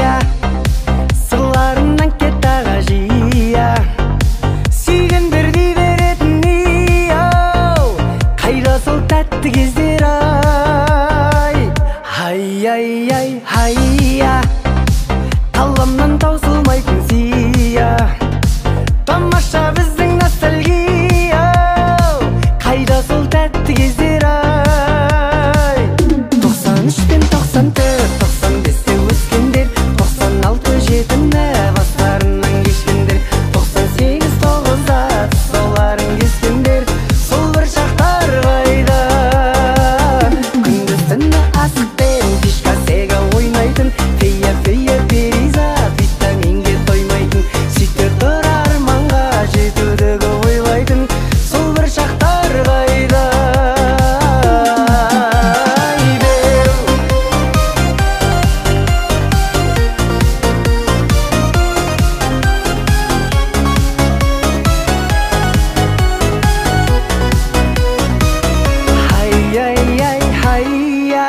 жия, сырларынан кет аға жия. Сүйгендер дей беретін ей-ау, қайда сол тәтті кездер ай. Ай-ай-ай, ай-я, қаламнан таусылмайтын сия. Тамаша біздің ностальгия, қайда сол тәтті кездер ай. 93 пен 94, 95-те өскендер, 96 жетіні бастарынан кешкендер, 98 9-да соларын кескендер, сол бір шақтар қайда. Күндіз түні асықпен дискотека ойнайтын, фея перизат витаминге тоймайтын, сөйтіп тұр арманға жетудегі ойлайтын, сол бір шақтар қайда. Ай-яй-яй, ай-я,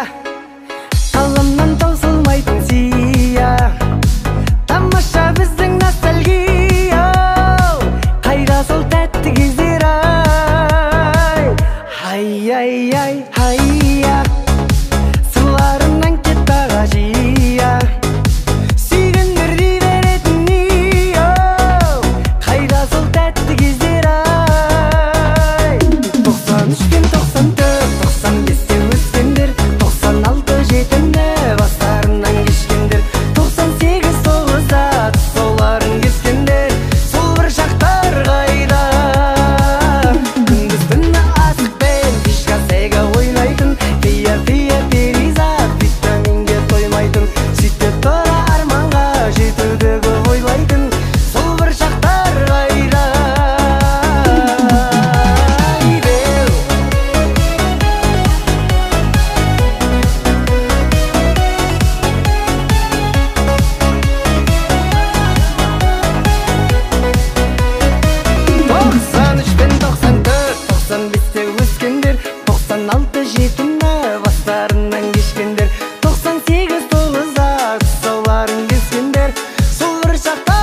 қаламнан таусылмайтын сия. Тамаша біздің ностальгия, қайда сол тәтті кездер ай. Ай-яй-яй, ай-я, сырларынан кет аға жия. Сүйгендер дей беретін ей-ау, қайда сол тәтті кездер ай. 93 пен 94, 95-те өскендер, 96 жетіні бастарынан кешкендер, 98 9-да соларын кескендер, сол бір шақтар қайда. Күндіз түні асықпен дискотека ойнайтын, фея перизат витаминге тоймайтын, сөйтіп тұр арманға жетудегі ойлайтын, сол бір шақтар қайда. Өскендер, 96 жетіні бастарынан кешкендер, 98 9-да соларын кескендер, сол бір шақта